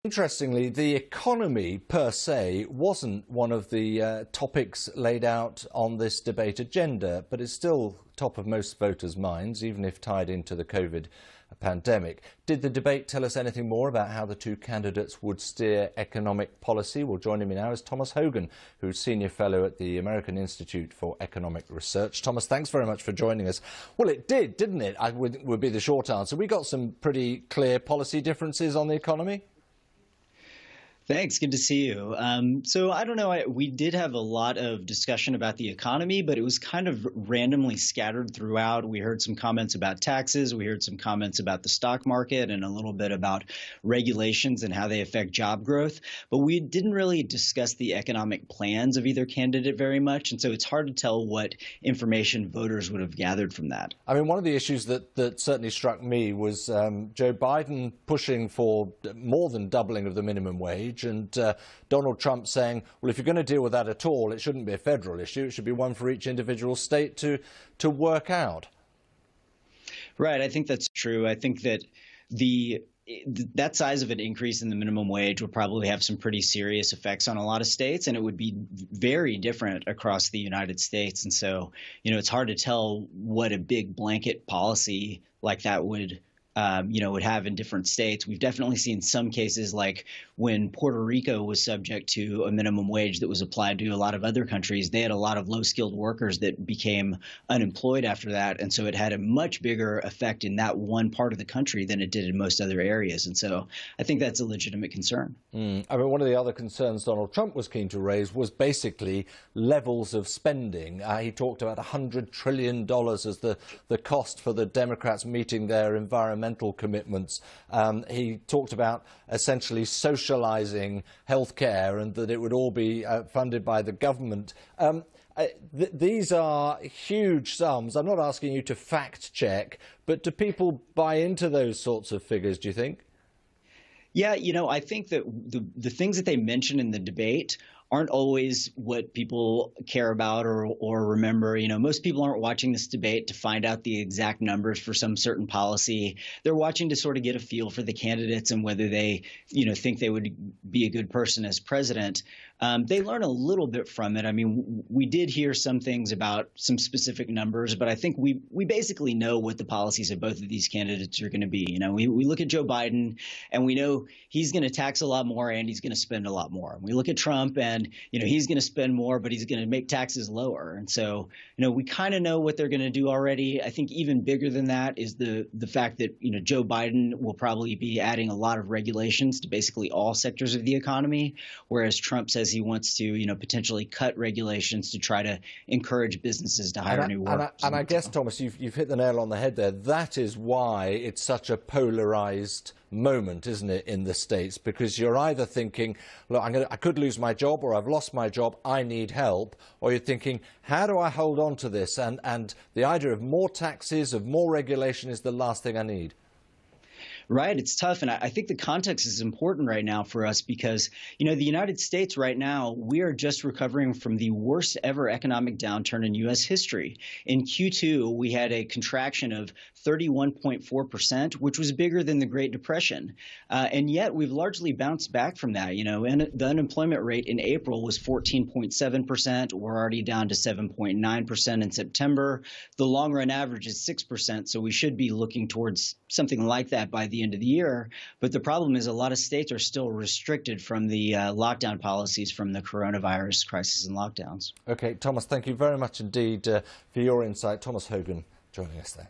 Interestingly, the economy per se wasn't one of the topics laid out on this debate agenda, but it's still top of most voters' minds, even if tied into the COVID pandemic. Did the debate tell us anything more about how the two candidates would steer economic policy? Well, joining me now is Thomas Hogan, who's Senior Fellow at the American Institute for Economic Research. Thomas, thanks very much for joining us. Well, it did, didn't it? Would be the short answer. We got some pretty clear policy differences on the economy. Thanks. Good to see you. So I don't know. We did have a lot of discussion about the economy, but it was kind of randomly scattered throughout. We heard some comments about taxes. We heard some comments about the stock market and a little bit about regulations and how they affect job growth. But we didn't really discuss the economic plans of either candidate very much. And so it's hard to tell what information voters would have gathered from that. I mean, one of the issues that certainly struck me was Joe Biden pushing for more than doubling of the minimum wage. And Donald Trump saying, well, if you're going to deal with that at all, it shouldn't be a federal issue. It should be one for each individual state to work out. Right. I think that's true. I think that that size of an increase in the minimum wage would probably have some pretty serious effects on a lot of states, and it would be very different across the United States. And so, it's hard to tell what a big blanket policy like that would have in different states. We've definitely seen some cases like when Puerto Rico was subject to a minimum wage that was applied to a lot of other countries. They had a lot of low-skilled workers that became unemployed after that. And so it had a much bigger effect in that one part of the country than it did in most other areas. And so I think that's a legitimate concern. I mean, one of the other concerns Donald Trump was keen to raise was basically levels of spending. He talked about $100 trillion as the cost for the Democrats meeting their environmental commitments. He talked about essentially socializing healthcare and that it would all be funded by the government. These are huge sums. I'm not asking you to fact check, but do people buy into those sorts of figures, do you think? Yeah, I think that the things that they mention in the debate aren't always what people care about or remember. Most people aren't watching this debate to find out the exact numbers for some certain policy. They're watching to sort of get a feel for the candidates and whether they, think they would be a good person as president. They learn a little bit from it. I mean, we did hear some things about some specific numbers, but I think we basically know what the policies of both of these candidates are going to be. We look at Joe Biden and we know he's going to tax a lot more and he's going to spend a lot more. We look at Trump and, he's going to spend more, but he's going to make taxes lower. And so, we kind of know what they're going to do already. I think even bigger than that is the fact that, Joe Biden will probably be adding a lot of regulations to basically all sectors of the economy, whereas Trump says he wants to, potentially cut regulations to try to encourage businesses to hire new workers. And I guess, Thomas, you've hit the nail on the head there. That is why it's such a polarized moment, isn't it, in the States? Because you're either thinking, look, I could lose my job, or I've lost my job, I need help, or you're thinking, how do I hold on to this? And the idea of more taxes, of more regulation is the last thing I need. Right. It's tough. And I think the context is important right now for us because, the United States right now, we are just recovering from the worst ever economic downturn in U.S. history. In Q2, we had a contraction of 31.4%, which was bigger than the Great Depression. And yet we've largely bounced back from that. And the unemployment rate in April was 14.7%. We're already down to 7.9% in September. The long run average is 6%. So we should be looking towards something like that by the end of the year. But the problem is a lot of states are still restricted from the lockdown policies from the coronavirus crisis and lockdowns. OK, Thomas, thank you very much indeed for your insight. Thomas Hogan joining us there.